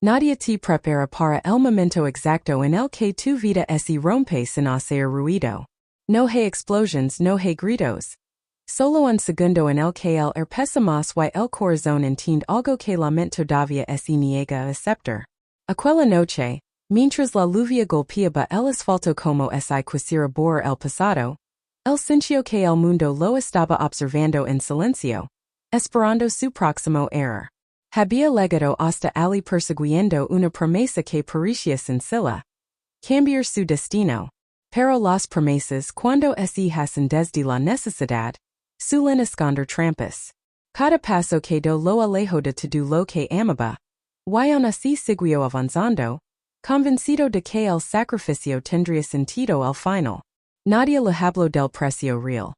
Nadie te prepara para el momento exacto en el que tu vida se rompe sin hacer ruido. No hay explosions, no hay gritos. Solo un segundo en el que el más y el corazón entiende algo que la mente todavía se niega a aceptar. Aquella noche, mientras la lluvia golpeaba el asfalto como si quisiera borrar el pasado, él sintió que el mundo lo estaba observando en silencio, esperando su próximo error. Había llegado hasta allí persiguiendo una promesa que parecía sencilla: cambiar su destino. Pero las promesas, cuando se hacen desde la necesidad, suelen esconder trampas. Cada paso que do lo alejó de todo lo que amaba, y aún así siguió avanzando, convencido de que el sacrificio tendría sentido al final. Nadie le habló del precio real.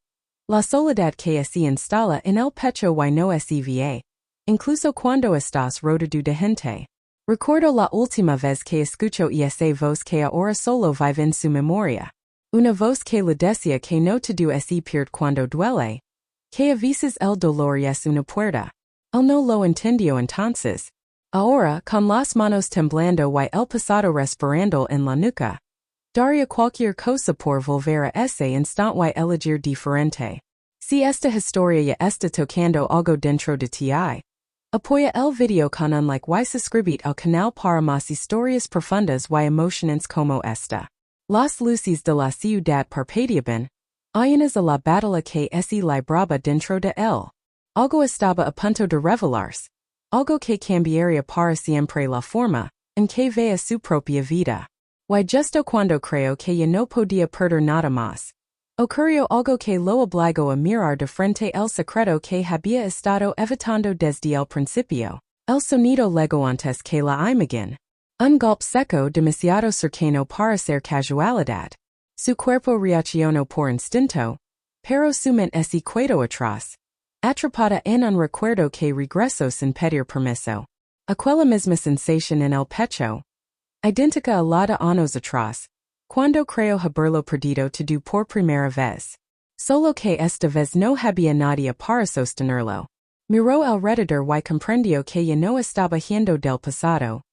La soledad que se instala en el pecho y no se ve, incluso cuando estás rodeado de gente. Recuerdo la última vez que escucho esa voz que ahora solo vive en su memoria. Una voz que le decía que no todo se pierde cuando duele, que a veces el dolor es una puerta. Él no lo entendió entonces. Ahora, con las manos temblando y el pasado respirando en la nuca, daría cualquier cosa por volver a ese instante y elegir diferente. Si esta historia ya está tocando algo dentro de ti, apoya el video con un like y suscribite al canal para más historias profundas y emocionantes como esta. Las luces de la ciudad parpadeaban, ayanas a la batalla que se libraba dentro de él. Algo estaba a punto de revelarse, algo que cambiaría para siempre la forma en que vea su propia vida. Y justo cuando creo que ya no podía perder nada más, ocurrió algo que lo obligó a mirar de frente el secreto que había estado evitando desde el principio. El sonido llegó antes que la imagen. Un golpe seco demasiado cercano para ser casualidad. Su cuerpo reaccionó por instinto, pero su mente se quedó atrás, atrapada en un recuerdo que regresó sin pedir permiso. Aquella misma sensación en el pecho, idéntica a la de años atrás, cuando creo haberlo perdido todo por primera vez. Solo que esta vez no había nadie para sostenerlo. Miró alrededor y comprendió que ya no estaba yendo del pasado,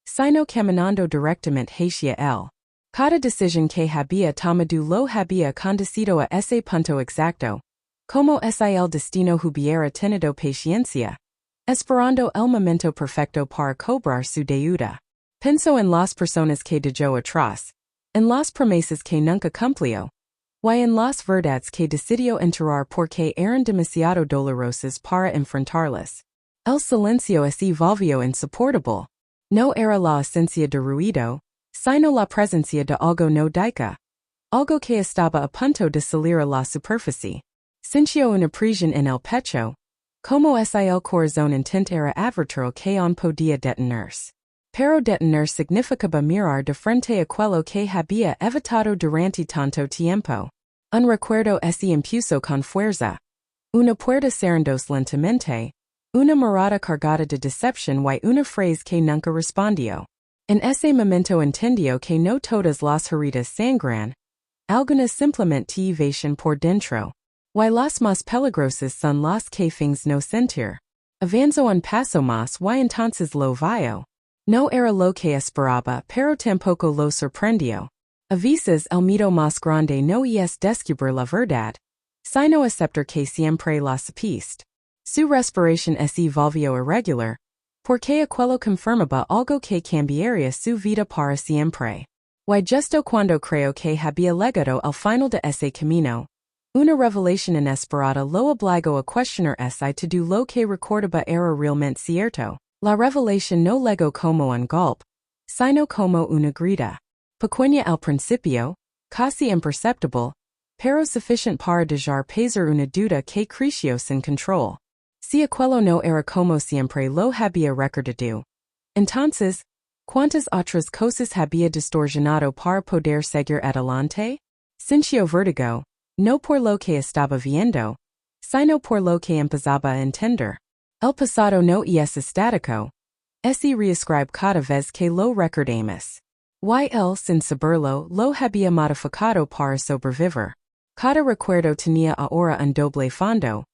sino caminando directamente hacia él. Cada decisión que había tomado lo había conducido a ese punto exacto, como si el destino hubiera tenido paciencia, esperando el momento perfecto para cobrar su deuda. Pensó en las personas que dejó atrás, en las promesas que nunca cumplió, y en las verdades que decidió enterrar porque eran demasiado dolorosas para enfrentarlas. El silencio se volvió insoportable. No era la ausencia de ruido, sino la presencia de algo no dicho, algo que estaba a punto de salir a la superficie. Sintió una presión en el pecho, como si el corazón intentara advertir que aún podía detenerse. Pero detener significaba mirar de frente a aquello que había evitado durante tanto tiempo. Un recuerdo se impuso con fuerza. Una puerta cerrándose lentamente, una mirada cargada de decepción y una frase que nunca respondió. En ese momento entendió que no todas las heridas sangran, algunas simplemente evasion por dentro, y las más peligrosas son las que fings no sentir. Avanzó un paso más y entonces lo vio. No era lo que esperaba, pero tampoco lo sorprendió. A veces el miedo más grande no es descubrir la verdad, sino aceptar que siempre la supiste. Su respiración se volvió irregular, porque aquello confirmaba algo que cambiaría su vida para siempre. Y justo cuando creo que había llegado al final de ese camino, una revelación inesperada lo obligó a cuestionar si todo lo que recordaba era realmente cierto. La revelación no llegó como un golpe, sino como una grita. Pequeña al principio, casi imperceptible, pero suficiente para dejar pesar una duda que creció sin control. Si aquello no era como siempre lo había recordado, entonces, ¿cuántas otras cosas había distorsionado para poder seguir adelante? Sintió vértigo, no por lo que estaba viendo, sino por lo que empezaba a entender. El pasado no es estático, se reescribe cada vez que lo recordamos. Y él, sin saberlo, lo había modificado para sobrevivir. Cada recuerdo tenía ahora un doble fondo,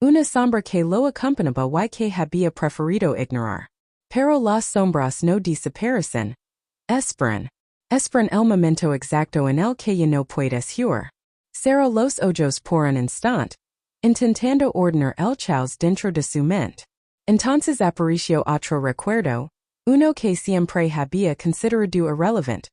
una sombra que lo acompañaba y que había preferido ignorar. pero las sombras no desaparecen. Esperan el momento exacto en el que ya no puedes huir. Cerró los ojos por un instante, intentando ordenar el caos dentro de su mente. Entonces apareció otro recuerdo, uno que siempre había considerado irrelevante.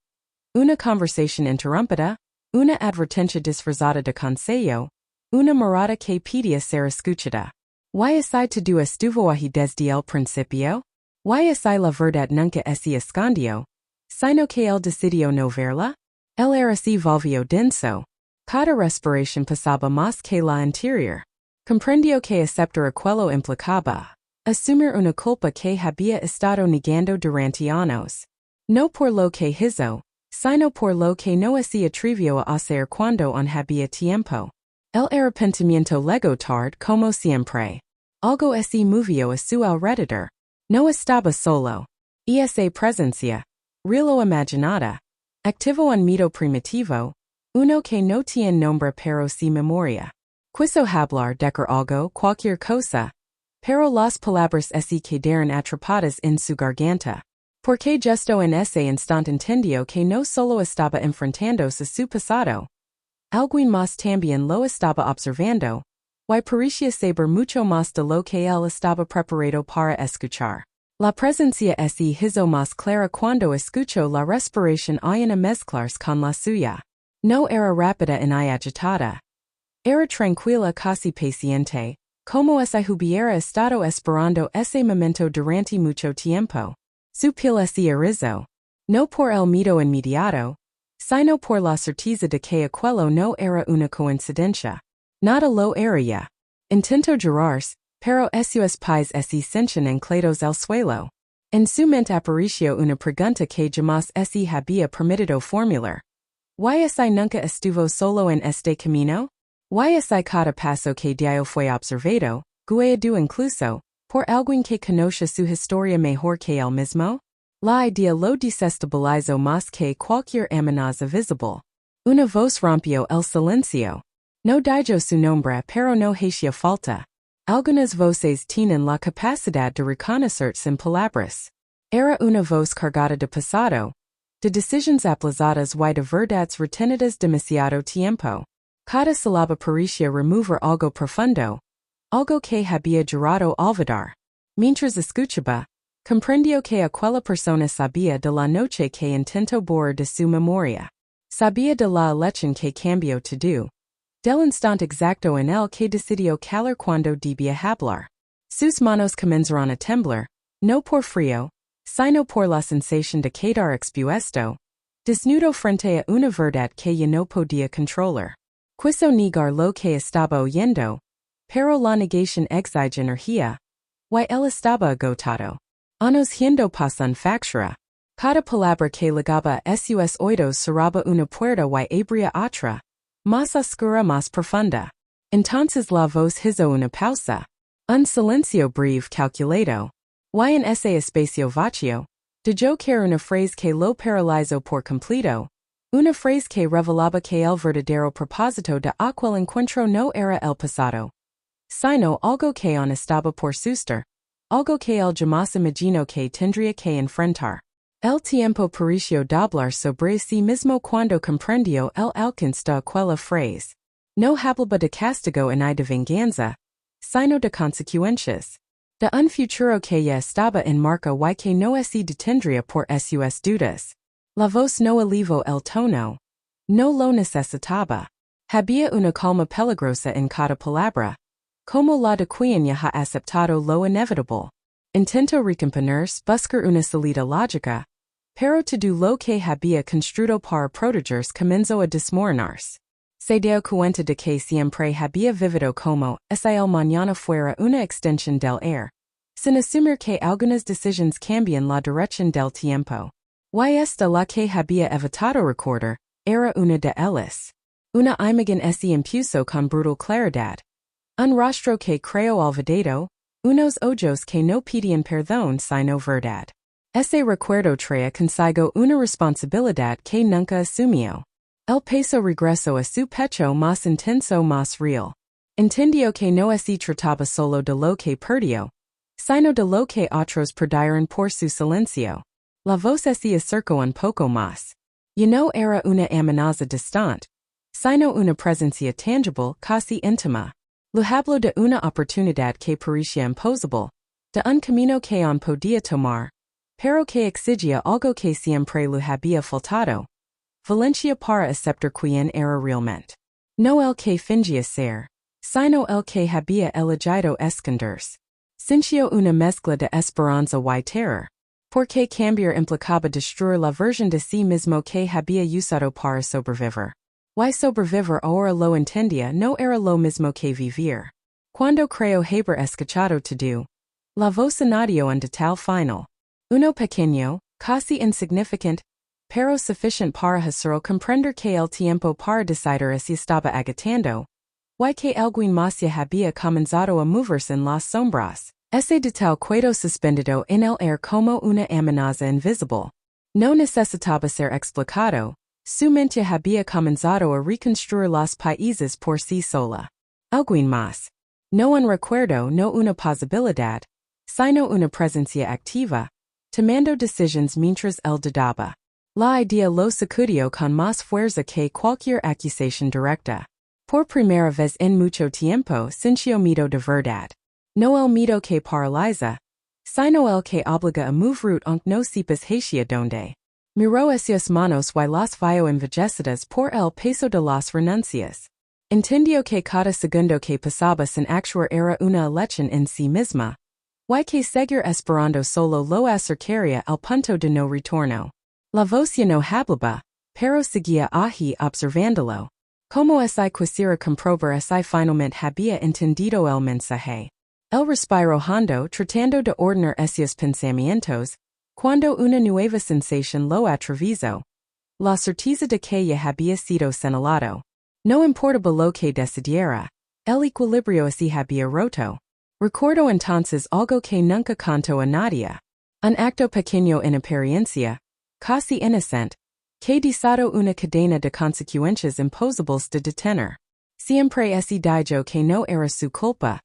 Una conversación interrumpida, una advertencia disfrazada de consejo, una mirada que pedía ser escuchada. ¿Why así todo estuvo ahí desde el principio? ¿Why así la verdad nunca se escondió? Sino que él decidió no verla? Él era se volvió denso. Cada respiración pasaba más que la anterior. Comprendió que aceptar aquello implicaba asumir una culpa que había estado negando durante años. No por lo que hizo, sino por lo que no se atrevió a hacer cuando aún había tiempo. El arrepentimiento llegó tarde como siempre. Algo se movió a su alrededor. No estaba solo. Y esa presencia, real o imaginada, activó un miedo primitivo, uno que no tiene nombre pero sí memoria. Quiso hablar de algo, cualquier cosa, pero las palabras se quedaron atrapadas en su garganta. Porque justo en ese instante entendió que no solo estaba enfrentándose a su pasado. Alguien más también lo estaba observando. Y parecía saber mucho más de lo que él estaba preparado para escuchar. La presencia se hizo más clara cuando escuchó la respiración a mezclarse con la suya. No era rápida ni agitada. Era tranquila, casi paciente, como si hubiera estado esperando ese momento durante mucho tiempo. Su piel se erizó. No por el miedo inmediato, sino por la certeza de que aquello no era una coincidencia. Nada lo era ya. Intentó girarse, pero sus pies se cinchan anclados al suelo. En su mente apareció una pregunta que jamás se había permitido formular. ¿Why nunca estuvo solo en este camino? ¿Why cada paso que dio fue observado, guiado incluso, por alguien que conoce su historia mejor que él mismo? La idea lo desestabilizó más que cualquier amenaza visible. Una voz rompió el silencio. No dijo su nombre pero no hacía falta. Algunas voces tienen la capacidad de reconocer sin palabras. Era una voz cargada de pasado, de decisiones aplazadas y de verdades retenidas demasiado tiempo. Cada sílaba parecía remover algo profundo, algo que había jurado olvidar. Mientras escuchaba, comprendió que aquella persona sabía de la noche que intentó borrar de su memoria. Sabía de la elección que cambió todo. Del instante exacto en el que decidió calar cuando debía hablar. Sus manos comenzaron a temblar, no por frío, sino por la sensación de quedar expuesto, desnudo frente a una verdad que ya no podía controlar. Quiso negar lo que estaba oyendo, pero la negación exige energía, y él estaba agotado. Anos yendo pasan factura. Cada palabra que ligaba a sus oídos cerraba una puerta y abría otra, más oscura, más profunda. Entonces la voz hizo una pausa. Un silencio breve calculado. Y en ese espacio vacío, dijo que una frase que lo paralizó por completo. Una frase que revelaba que el verdadero propósito de aquel encuentro no era el pasado, sino algo que aún estaba por suceder, algo que él jamás imaginó que tendría que enfrentar. El tiempo pareció doblar sobre sí mismo cuando comprendió el alcance de aquella frase. No hablaba de castigo ni de venganza, sino de consecuencias. De un futuro que ya estaba en marcha y que no se detendría por sus dudas. La voz no elevó el tono. No lo necesitaba. Había una calma peligrosa en cada palabra, como la de quien ya ha aceptado lo inevitable. Intentó recomponerse, buscar una salida lógica, pero todo lo que había construido para protegerse comenzó a desmoronarse. Se dio cuenta de que siempre había vivido como si el mañana fuera una extensión del ayer, sin asumir que algunas decisiones cambian la dirección del tiempo. Y esta la que había evitado recordar, era una de ellas. Una imagen se impuso con brutal claridad. Un rostro que creo olvidado, unos ojos que no pedían perdón sino verdad. Ese recuerdo traía consigo una responsabilidad que nunca asumió. El peso regresó a su pecho más intenso, más real. Entendió que no se trataba solo de lo que perdió, Sino de lo que otros perdieron por su silencio. La voz se acercó un poco más. Ya no era una amenaza distante, sino una presencia tangible, casi íntima. Le hablo de una oportunidad que parecía imposible, de un camino que aún podía tomar, pero que exigía algo que siempre le había faltado. Valencia para aceptar quién era realmente. No el que fingía ser, sino el que había elegido esconderse. Sintió una mezcla de esperanza y terror. Porque cambiar implicaba destruir la versión de sí mismo que había usado para sobrevivir. Y sobrevivir ahora lo entendía no era lo mismo que vivir. Cuando creo haber escuchado todo, la voz añadió un detalle final. Uno pequeño, casi insignificante, pero suficiente para hacerlo comprender que el tiempo para decidir se estaba agotando, y que alguien más ya había comenzado a moverse en las sombras. Ese detalle quedó suspendido en el aire como una amenaza invisible. No necesitaba ser explicado, su mente había comenzado a reconstruir los países por sí sola. Alguien más. No un recuerdo, no una posibilidad, sino una presencia activa, tomando decisiones mientras él dudaba. La idea lo sacudió con más fuerza que cualquier acusación directa. Por primera vez en mucho tiempo sintió miedo de verdad. No el miedo que paraliza, sino el que obliga a mover aunque no sepas hacia donde. Miró hacia sus manos y las vio envejecidas por el peso de las renuncias. Entendió que cada segundo que pasaba sin actuar era una elección en sí misma, y que seguir esperando solo lo acercaría al punto de no retorno. La voz ya no hablaba, pero seguía allí observándolo. Como si quisiera comprobar si finalmente había entendido el mensaje. Él respiró hondo tratando de ordenar esos pensamientos, cuando una nueva sensación lo atravesó. La certeza de que ya había sido señalado. No importaba lo que decidiera, el equilibrio se había roto. Recordó entonces algo que nunca contó a nadie. Un acto pequeño en apariencia, casi inocente, que desató una cadena de consecuencias imposibles de detener. Siempre ese dijo que no era su culpa,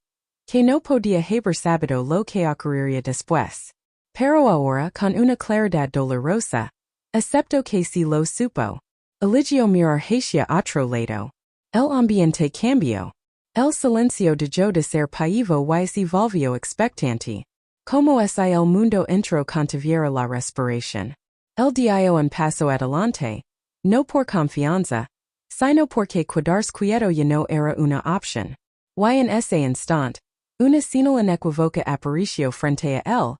que no podía haber sabido lo que ocurriría después. Pero ahora, con una claridad dolorosa, aceptó que sí lo supo. Eligió mirar hacia otro lado. El ambiente cambió. El silencio dejó de ser pasivo y se volvió expectante. Como si el mundo entero contuviera la respiración. El dio un paso adelante, no por confianza, sino porque quedarse quieto ya no era una opción. Y en ese instante, una señal inequívoca apareció frente a él,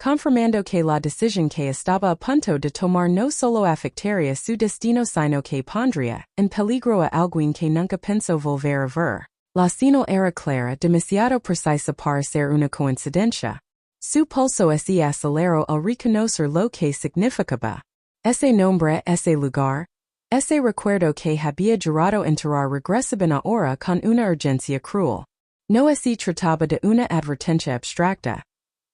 confirmando que la decisión que estaba a punto de tomar no solo afectaría su destino sino que pondría en peligro a alguien que nunca pensó volver a ver. La señal era clara, demasiado precisa para ser una coincidencia. Su pulso se aceleró al reconocer lo que significaba. Ese nombre, ese lugar, ese recuerdo que había jurado enterrar regresaban ahora con una urgencia cruel. No se trataba de una advertencia abstracta.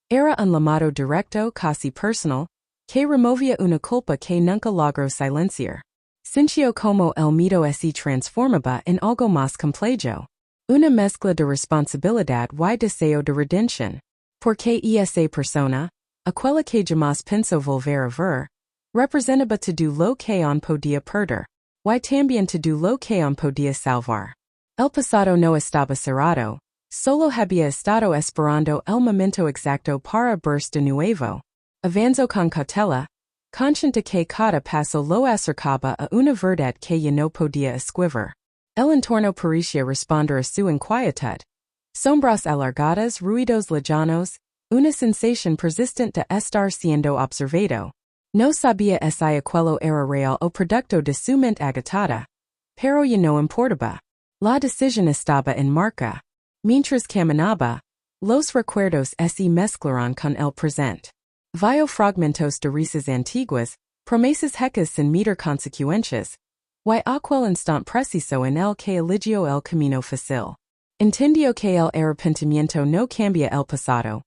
Era un llamado directo, casi personal, que removía una culpa que nunca logró silenciar. Sintió como el miedo se transformaba en algo más complejo. Una mezcla de responsabilidad y deseo de redención. Porque esa persona, aquella que jamás pensó volver a ver, representaba todo lo que aún podía perder, y también todo lo que aún podía salvar. El pasado no estaba cerrado, solo había estado esperando el momento exacto para verse de nuevo. Avanzó con cautela, consciente que cada paso lo acercaba a una verdad que ya no podía esquivar. El entorno parecía responder a su inquietud. Sombras alargadas, ruidos lejanos, una sensación persistente de estar siendo observado. No sabía si aquello era real o producto de su mente agotada, pero ya no importaba. La decisión estaba en marcha. Mientras caminaba, los recuerdos se mezclaron con el presente. Vio fragmentos de risas antiguas, promesas hechas sin medir consecuencias, y aquel instante preciso en el que eligió el camino fácil. Entendió que el arrepentimiento no cambia el pasado,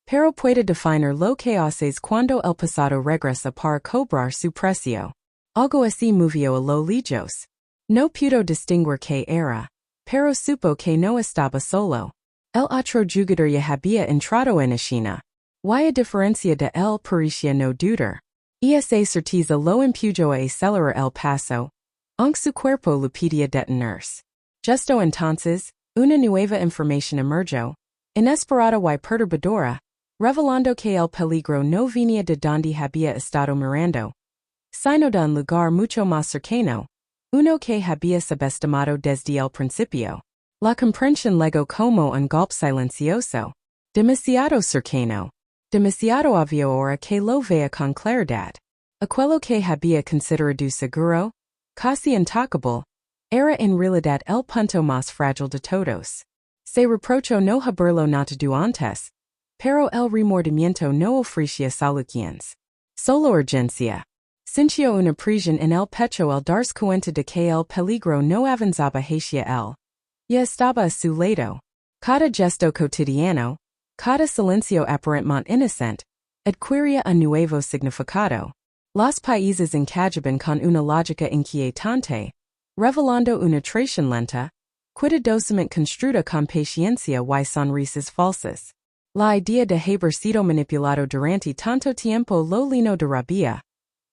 pero puede definir lo que haces cuando el pasado regresa para cobrar su precio. Algo así movió a lo lejos. No pudo distinguir qué era, pero supo que no estaba solo. El otro jugador ya había entrado en escena. Y a diferencia de él parecía no dudar. Esa certeza lo empujó a acelerar el paso, aunque su cuerpo lo pedía detenerse. Justo entonces, una nueva información emergió, inesperada y perturbadora, revelando que el peligro no venía de donde había estado mirando, sino de un lugar mucho más cercano, uno que había subestimado desde el principio. La comprensión llegó como un golpe silencioso, demasiado cercano, demasiado obvio ahora que lo veía con claridad. Aquello que había considerado seguro, casi intocable, era en realidad el punto más frágil de todos. Se reprochó no haberlo notado antes, pero el remordimiento no ofrecía soluciones. Solo urgencia. Sintió una presión en el pecho al darse cuenta de que el peligro no avanzaba hacia él. Ya estaba a su lado. Cada gesto cotidiano, cada silencio aparentemente inocente, adquiría un nuevo significado. Los países encajaban con una lógica inquietante, revelando una traición lenta, cuidadosamente construida con paciencia y sonrisas falsas. La idea de haber sido manipulado durante tanto tiempo lo llenó de rabia,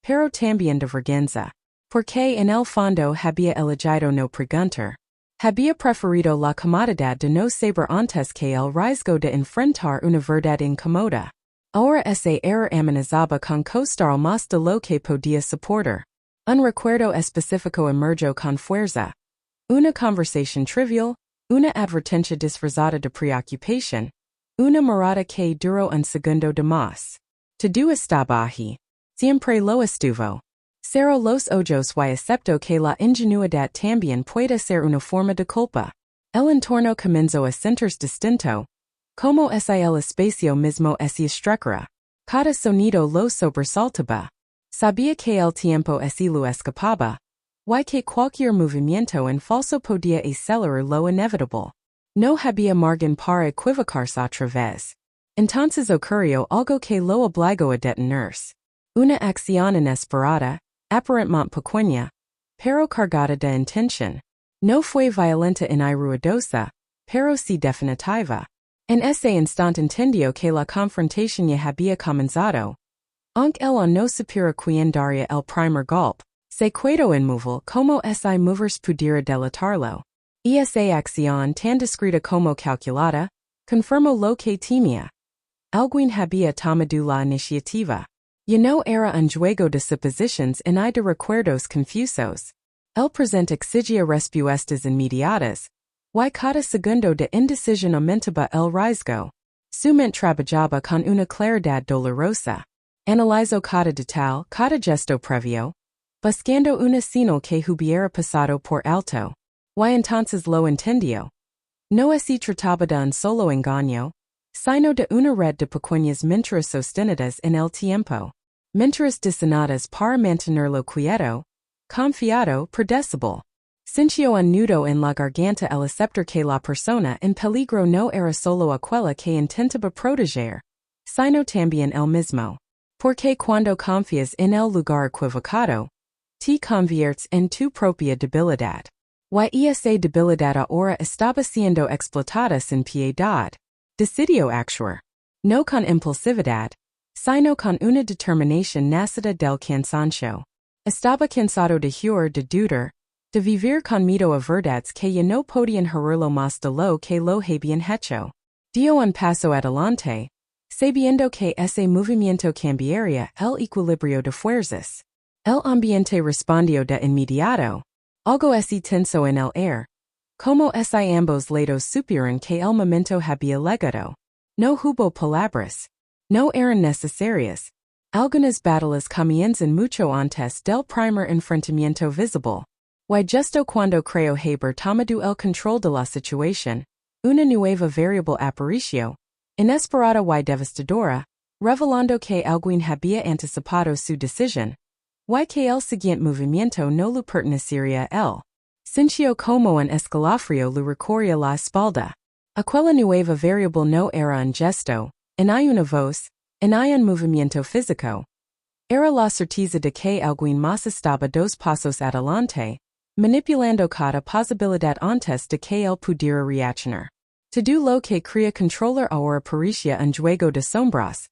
pero también de vergüenza, porque en el fondo había elegido no preguntar. Había preferido la comodidad de no saber antes que el riesgo de enfrentar una verdad incómoda. Ahora ese error amenazaba con costar más de lo que podía soportar. Un recuerdo específico emergió con fuerza. Una conversación trivial, una advertencia disfrazada de preocupación, una mirada que duró un segundo de más. Todo estaba allí. Siempre lo estuvo. Cerró los ojos y aceptó que la ingenuidad también puede ser una forma de culpa. El entorno comenzó a sentirse distinto, como si el espacio mismo se estrecara. Cada sonido lo sobresaltaba. Sabía que el tiempo se lo escapaba, y que cualquier movimiento en falso podía acelerar lo inevitable. No había margen para equivocarse otra vez. Entonces ocurrió algo que lo obligó a detenerse. Una acción inesperada, aparentemente pequeña, pero cargada de intención. No fue violenta ni ruidosa, pero sí definitiva. En ese instante entendió que la confrontación ya había comenzado. Aunque él no supiera quién daría el primer golpe, se quedó inmóvil como si moverse pudiera delatarlo. Y esa acción tan discreta como calculada, confirmó lo que temía. Alguien había tomado la iniciativa. Ya no era un juego de suposiciones ni de recuerdos confusos. El presente exigía respuestas inmediatas, y cada segundo de indecisión aumentaba el riesgo. Su mente trabajaba con una claridad dolorosa. Analizó cada detalle, cada gesto previo, buscando una señal que hubiera pasado por alto. Y entonces lo entendió. No se trataba de un solo engaño, sino de una red de pequeñas mentiras sostenidas en el tiempo. Mentiras diseñadas para mantenerlo quieto, confiado, predecible. Sintió un nudo en la garganta al aceptar que la persona en peligro no era solo aquella que intentaba proteger, sino también él mismo. Porque cuando confías en el lugar equivocado, te conviertes en tu propia debilidad. Y esa debilidad ahora estaba siendo explotada sin piedad. Decidió actuar. No con impulsividad, sino con una determinación nacida del cansancio. Estaba cansado de jurar, de dudar, de vivir con miedo a verdades que ya no podían gerarlo más de lo que lo habían hecho. Dio un paso adelante, sabiendo que ese movimiento cambiaría el equilibrio de fuerzas. El ambiente respondió de inmediato. Algo se tensó en el aire. Como si ambos lados supieran que el momento había llegado. No hubo palabras. No eran necesarias. Algunas batallas comienzan mucho antes del primer enfrentamiento visible. Y justo cuando creo haber tomado el control de la situación, una nueva variable apareció, inesperada y devastadora, revelando que alguien había anticipado su decisión, y que el siguiente movimiento no le pertenecería a él. Sintió como un escalofrío le recorría la espalda. Aquella nueva variable no era un gesto, ni una voz, ni un movimiento físico. Era la certeza de que alguien más estaba dos pasos adelante, manipulando cada posibilidad antes de que él pudiera reaccionar. Te do lo que crea controlar ahora parecía un juego de sombras.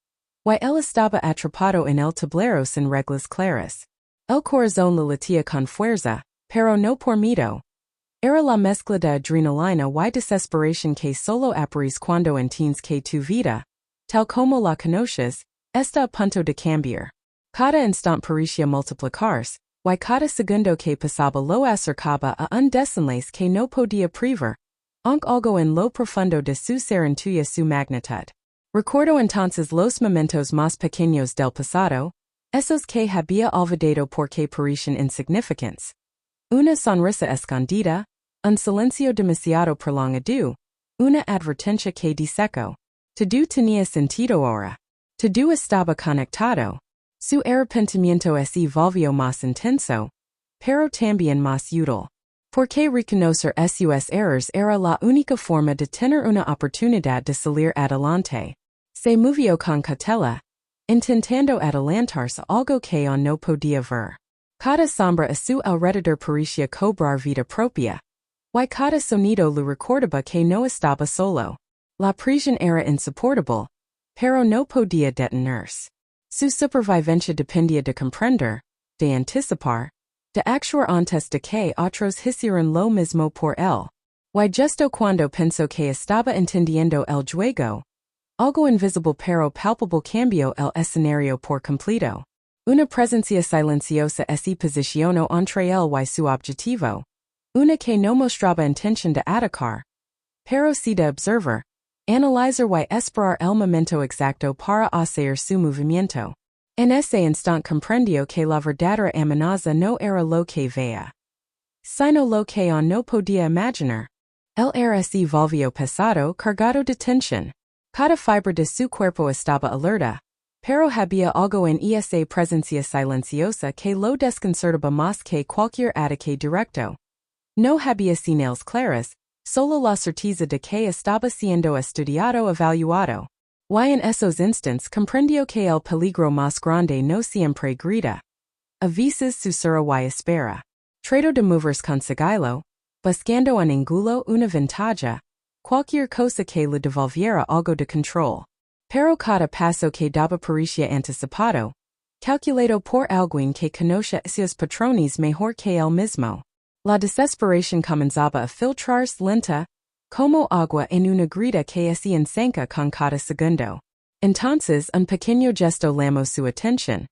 Y él estaba atrapado en el tablero sin reglas claras. El corazón le latía con fuerza, pero no por miedo. Era la mezcla de adrenalina y desesperación que solo aparece cuando entiendes que tu vida, tal como la conoces, está a punto de cambiar. Cada instante parecía multiplicarse, y cada segundo que pasaba lo acercaba a un desenlace que no podía prever, aunque algo en lo profundo de su ser intuía su magnitud. Recuerdo entonces los momentos más pequeños del pasado, esos que había olvidado porque parecían insignificantes. Una sonrisa escondida, un silencio demasiado prolongado, una advertencia que disecó. Todo tenía sentido ahora. Todo estaba conectado. Su arrepentimiento se volvió más intenso, pero también más útil. Porque reconocer sus errores era la única forma de tener una oportunidad de salir adelante. Se movió con cautela, intentando adelantarse algo que aún no podía ver. Cada sombra a su alrededor parecía cobrar vida propia, y cada sonido le recordaba que no estaba solo. La presión era insoportable, pero no podía detenerse. Su supervivencia dependía de comprender, de anticipar, de actuar antes de que otros hicieran lo mismo por él. Y justo cuando pensó que estaba entendiendo el juego, algo invisible pero palpable cambió el escenario por completo. Una presencia silenciosa se posicionó entre él y su objetivo. Una que no mostraba intención de atacar, pero sí de observar, analizar y esperar el momento exacto para hacer su movimiento. En ese instante comprendió que la verdadera amenaza no era lo que veía, sino lo que aún no podía imaginar. El era se volvió pesado, cargado de tensión. Cada fibra de su cuerpo estaba alerta, pero había algo en esa presencia silenciosa que lo desconcertaba más que cualquier ataque directo. No había señales claras, solo la certeza de que estaba siendo estudiado evaluado. Y en esos instantes comprendió que el peligro más grande no siempre grita. A veces susurra y espera. Trato de moverse con sigilo, buscando en angulo una ventaja, cualquier cosa que le devolviera algo de control. Pero cada paso que daba parecía anticipado, calculado por alguien que conoce sus patrones mejor que él mismo. La desesperación comenzaba a filtrarse lenta, como agua en una grita que se ensancha con cada segundo. Entonces un pequeño gesto llamó su atención.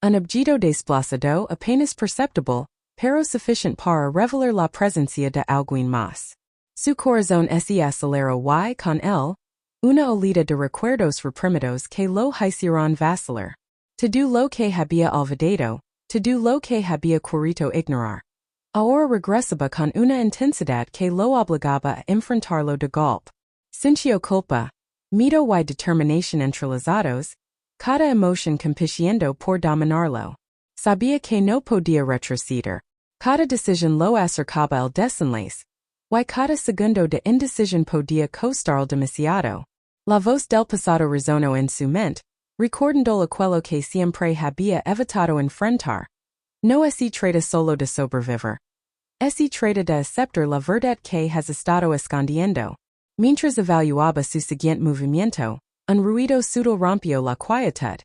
Un objeto desplazado apenas perceptible, pero suficiente para revelar la presencia de alguien más. Su corazón se aceleró y con él, una oleada de recuerdos reprimidos que lo hicieron vacilar. Todo lo que había olvidado, todo lo que había querido ignorar. Ahora regresaba con una intensidad que lo obligaba a enfrentarlo de golpe. Sintió culpa, miedo y determinación entrelazados, cada emoción compitiendo por dominarlo. Sabía que no podía retroceder. Cada decisión lo acercaba al desenlace, y cada segundo de indecisión podía costar demasiado. La voz del pasado resonó en su mente, recordando aquello que siempre había evitado enfrentar. No se trata solo de sobrevivir. Se trata de aceptar la verdad que has estado escondiendo. Mientras evaluaba su siguiente movimiento, un ruido sutil rompió la quietud.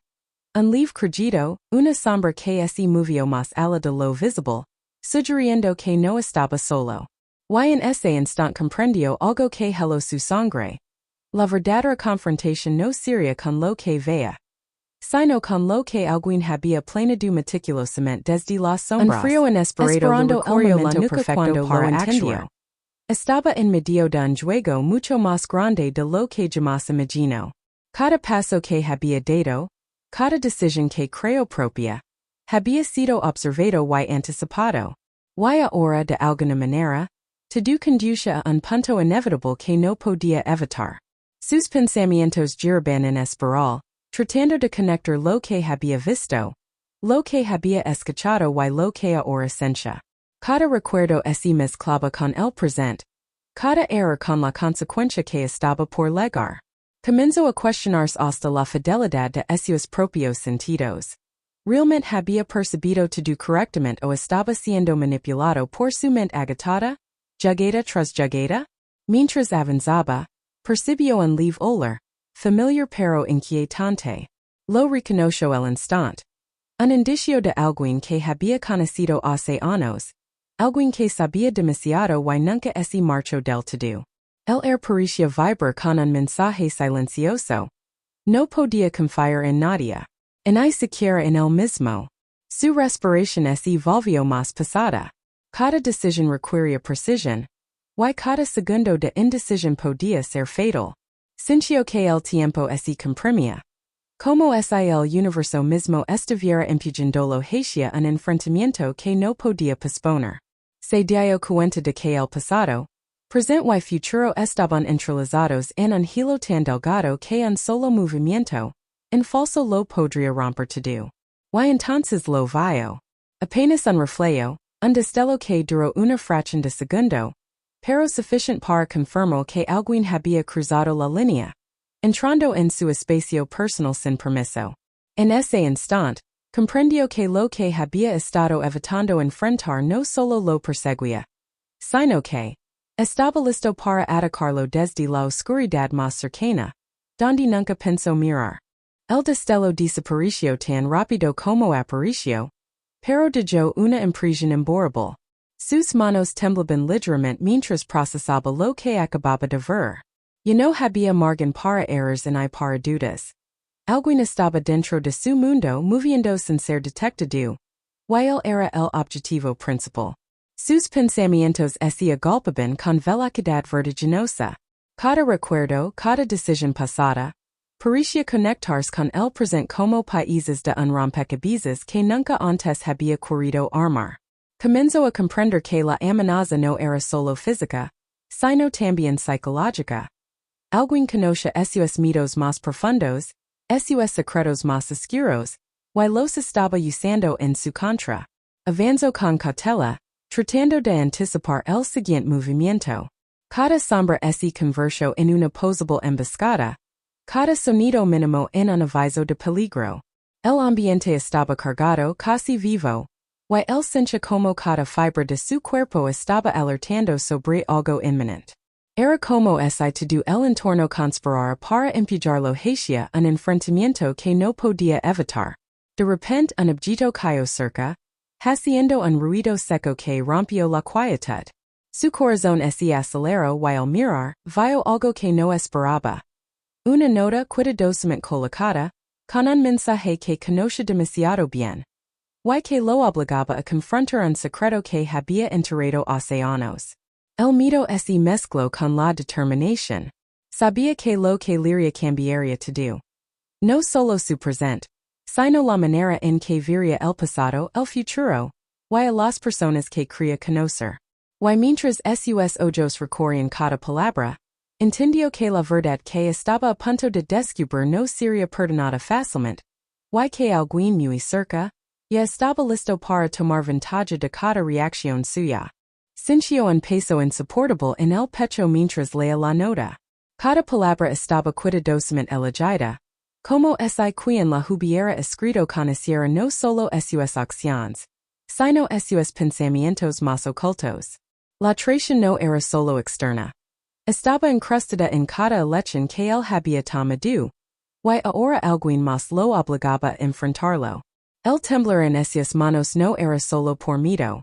Un leve crujido, una sombra que se movió más allá de lo visible, sugiriendo que no estaba solo. Y en ese instante comprendió algo que heló su sangre. La verdadera confrontación no sería con lo que veía, sino con lo que alguien había planeado meticulosamente desde las sombras. Un frío inesperado le recorrió la nuca cuando lo entendió. Estaba en medio de un juego mucho más grande de lo que jamás imaginó. Cada paso que había dado, cada decisión que creyó propia, había sido observado y anticipado. Y ahora de alguna manera, todo conducía a un punto inevitable que no podía evitar. Sus pensamientos giraban en espiral, tratando de conectar lo que había visto, lo que había escuchado y lo que ahora sentía. Cada recuerdo se mezclaba con el presente, cada error con la consecuencia que estaba por llegar. Comenzó a cuestionarse hasta la fidelidad de sus propios sentidos. ¿Realmente había percibido todo correctamente o estaba siendo manipulado por su mente agitada, jugada tras jugada? Mientras avanzaba, percibio un lieve oler, familiar pero inquietante. Lo reconoció el instante. Un indicio de alguien que había conocido hace años. Alguien que sabía demasiado y nunca se marchó del todo. El parecía vibrar con un mensaje silencioso. No podía confiar en nadie. Ni siquiera en él mismo. Su respiración se volvió más pesada. Cada decisión requería precisión. Y cada segundo de indecisión podía ser fatal. Sintió que el tiempo se comprimía. Como si el universo mismo estuviera empujándolo hacia un enfrentamiento que no podía posponer. Se dio cuenta de que el pasado, presente y futuro estaban entrelazados en un hilo tan delgado que un solo movimiento, en falso lo podría romper todo. Y entonces lo vio. Apenas un reflejo, un destello que duró una fracción de segundo, pero suficiente para confirmar que alguien había cruzado la línea, entrando en su espacio personal sin permiso. En ese instante, comprendió que lo que había estado evitando enfrentar no solo lo perseguía, sino que estaba listo para atacarlo desde la oscuridad más cercana, donde nunca pensó mirar. El destello desapareció tan rápido como apareció, pero dejó una impresión imborrable. Sus manos temblaban ligeramente mientras procesaba lo que acababa de ver. Ya no había margen para errores ni para dudas. Alguien estaba dentro de su mundo moviendo sin ser detectado. Y él era el objetivo principal. Sus pensamientos se agolpaban con velocidad vertiginosa. Cada recuerdo, cada decisión pasada, parecía conectarse con el presente como países de un rompecabezas que nunca antes había querido armar. Comenzó a comprender que la amenaza no era solo física, sino también psicológica. Alguien conoce esos miedos más profundos, esos secretos más oscuros, y los estaba usando en su contra. Avanzó con cautela, tratando de anticipar el siguiente movimiento. Cada sombra se convirtió en una posible emboscada, cada sonido mínimo en un aviso de peligro. El ambiente estaba cargado casi vivo, y él sentía como cada fibra de su cuerpo estaba alertando sobre algo inminente. Era como si todo el entorno conspirara para empujarlo hacia un enfrentamiento que no podía evitar. De repente un objeto cayó cerca, haciendo un ruido seco que rompió la quietud. Su corazón se aceleró y al mirar, vio algo que no esperaba. Una nota cuidadosamente colocada, con un mensaje que conocía demasiado bien, y que lo obligaba a confrontar un secreto que había enterrado hace años. El miedo se mezcló con la determinación. Sabía que lo que le cambiaría todo. No solo su presente, sino la manera en que vería el pasado, el futuro, y a las personas que quería conocer. Y mientras sus ojos recorrían cada palabra, entendió que la verdad que estaba a punto de descubrir no sería perdonada fácilmente, y que alguien muy cerca, ya estaba listo para tomar ventaja de cada reacción suya. Sintió un peso insoportable en el pecho mientras leía la nota. Cada palabra estaba cuidadosamente elegida, como si quien la hubiera escrito conociera no solo sus acciones, sino sus pensamientos más ocultos. La traición no era solo externa. Estaba incrustada en cada elección que él había tomado, y ahora alguien más lo obligaba a enfrentarlo. El temblar en esas manos no era solo por miedo.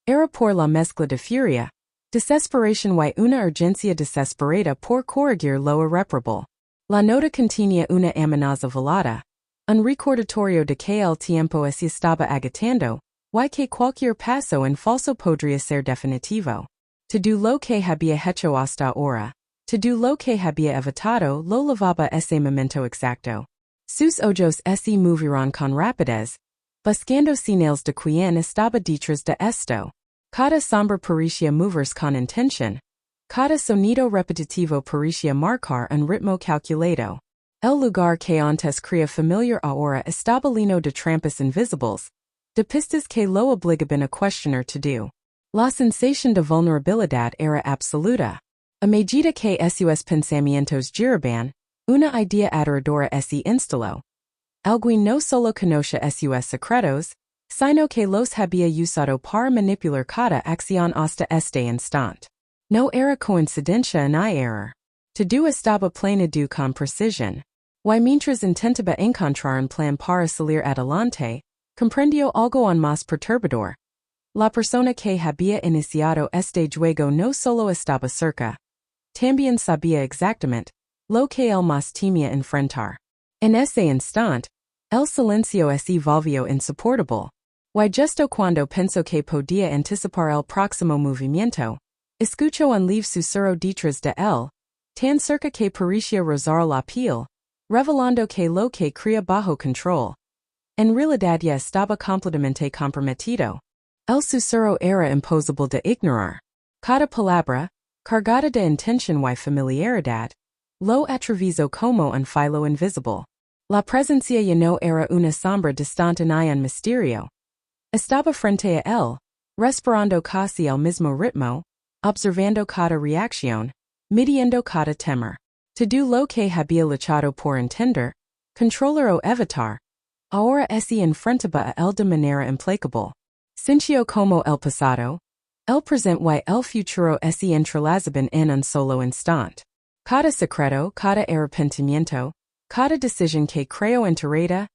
Era por la mezcla de furia, desesperación y una urgencia desesperada por corregir lo irreparable. La nota contenía una amenaza velada, un recordatorio de que el tiempo se estaba agotando, y que cualquier paso en falso podría ser definitivo. Todo lo que había hecho hasta ahora, todo lo que había evitado lo llevaba ese momento exacto. Sus ojos se movieron con rapidez, buscando señales de quien estaba detrás de esto. Cada sombra parecía moverse con intención. Cada sonido repetitivo parecía marcar un ritmo calculado. El lugar que antes creía familiar ahora estaba lleno de trampas invisibles, de pistas que lo obligaban a cuestionar todo. La sensación de vulnerabilidad era absoluta. A medida que sus pensamientos giraban, una idea aterradora se instaló. Alguien no solo conoce sus secretos, sino que los había usado para manipular cada acción hasta este instante. No era coincidencia ni error. Te do estaba planeado con precisión. Y mientras intentaba encontrar un plan para salir adelante, comprendió algo aún más perturbador. La persona que había iniciado este juego no solo estaba cerca, también sabía exactamente lo que él más temía enfrentar. En ese instante, el silencio se volvió insoportable. Y justo cuando pensó que podía anticipar el próximo movimiento, escuchó un leve susurro detrás de él, tan cerca que parecía rozar la piel, revelando que lo que creía bajo control en realidad ya estaba completamente comprometido. El susurro era imposible de ignorar. Cada palabra, cargada de intención y familiaridad, lo atravesó como un filo invisible. La presencia ya no era una sombra distante ni un misterio. Estaba frente a él, respirando casi al mismo ritmo, observando cada reacción, midiendo cada temor. Todo lo que había luchado por entender, controlar o evitar, ahora se enfrentaba a él de manera implacable. Sintió como el pasado, el presente y el futuro se entrelazaban en un solo instante. Cada secreto, cada arrepentimiento, cada decisión que creyó enterrada,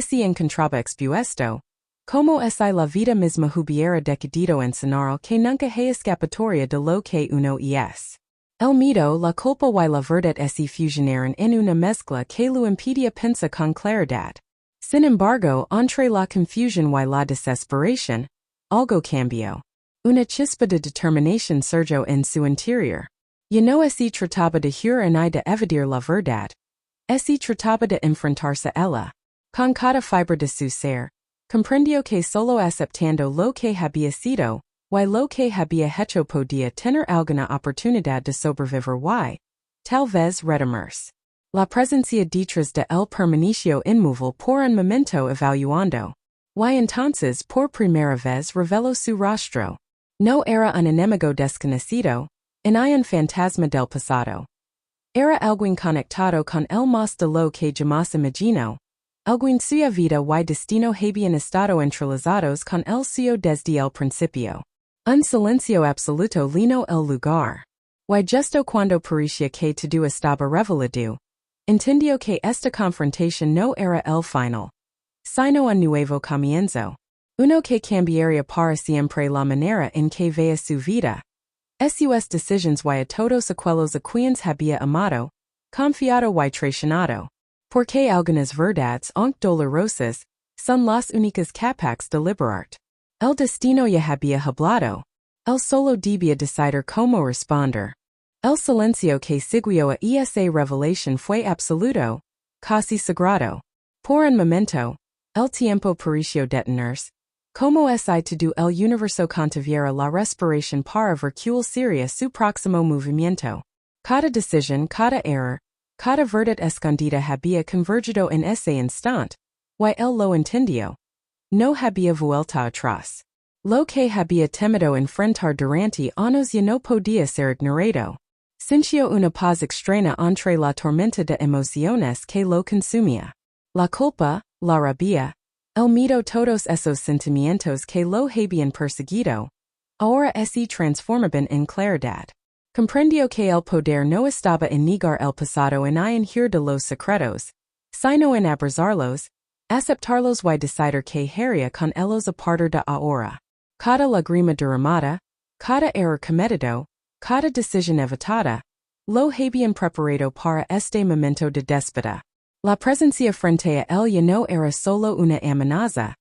se encontraba expuesto, como si la vida misma hubiera decidido enseñar que nunca hay escapatoria de lo que uno es. El miedo, la culpa y la verdad se fusionaron en una mezcla que lo impedía pensar con claridad. Sin embargo, entre la confusión y la desesperación, algo cambió. Una chispa de determinación surgió en su interior. Ya no se trataba de huir ni de evadir la verdad. Se trataba de enfrentarse a ella. Con cada fibra de su ser, comprendió que solo aceptando lo que había sido, y lo que había hecho podía tener alguna oportunidad de sobrevivir y, tal vez redimirse. La presencia detrás de él permaneció inmóvil por un momento evaluando. Y entonces por primera vez reveló su rostro. No era un enemigo desconocido, ni un fantasma del pasado. Era alguien conectado con el más de lo que jamás imaginó. Alguien suya vida y destino habían estado entrelazados con el suyo desde el principio. Un silencio absoluto llenó el lugar. Y justo cuando parecía que todo estaba revelado, entendió que esta confrontación no era el final, sino un nuevo comienzo. Uno que cambiaría para siempre la manera en que veía su vida. Sus decisiones y a todos aquellos a quienes había amado, confiado y traicionado. Porque algunas verdades, aunque dolorosas, son las únicas capaces de liberarte. El destino ya había hablado. Él solo debía decidir cómo responder. El silencio que siguió a esa revelación fue absoluto, casi sagrado. Por un momento, el tiempo pareció detenerse, como si todo el universo contuviera la respiración para ver cuál sería su próximo movimiento. Cada decisión, cada error, cada verdad escondida había convergido en ese instante, y él lo entendió. No había vuelta atrás. Lo que había temido enfrentar durante años ya no podía ser ignorado. Sintió una paz extraña entre la tormenta de emociones que lo consumía. La culpa, la rabia, el miedo, todos esos sentimientos que lo habían perseguido, ahora se transformaban en claridad. Comprendió que el poder no estaba en negar el pasado ni en huir de los secretos, sino en abrazarlos, aceptarlos y decidir que haría con ellos a partir de ahora. Cada lágrima derramada, cada error cometido, cada decisión evitada, lo habían preparado para este momento de despedida. La presencia frente a él ya no era solo una amenaza,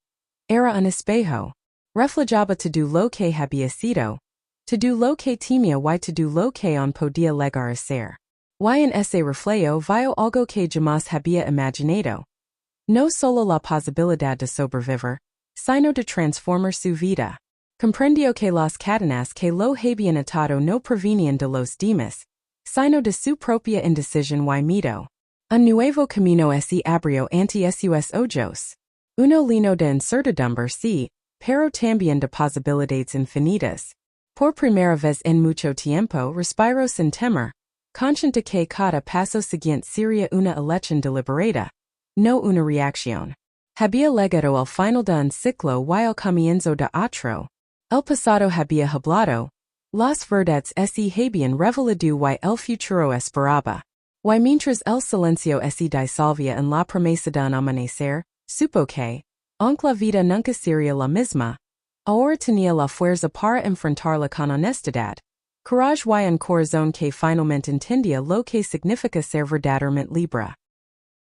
era un espejo. Reflejaba todo lo que había sido, todo lo que temía y todo lo que aún podía llegar a ser. Y en ese reflejo vio algo que jamás había imaginado. No solo la posibilidad de sobrevivir, sino de transformar su vida. Comprendió que las cadenas que lo habían atado no provenían de los demás, sino de su propia indecisión y miedo. Un nuevo camino se abrió ante sus ojos. Uno lleno de incertidumbre sí, pero también de posibilidades infinitas. Por primera vez en mucho tiempo respiró sin temor, consciente que cada paso siguiente sería una elección deliberada, no una reacción. Había llegado al final de un ciclo y al comienzo de otro. El pasado había hablado, Las verdades se habían revelado y el futuro esperaba. Y mientras el silencio se disolvía en la promesa de un amanecer, supo que, aunque la vida nunca sería la misma, ahora tenía la fuerza para enfrentarla con honestidad, courage y un corazón que finalmente entendía lo que significa ser verdaderamente libre.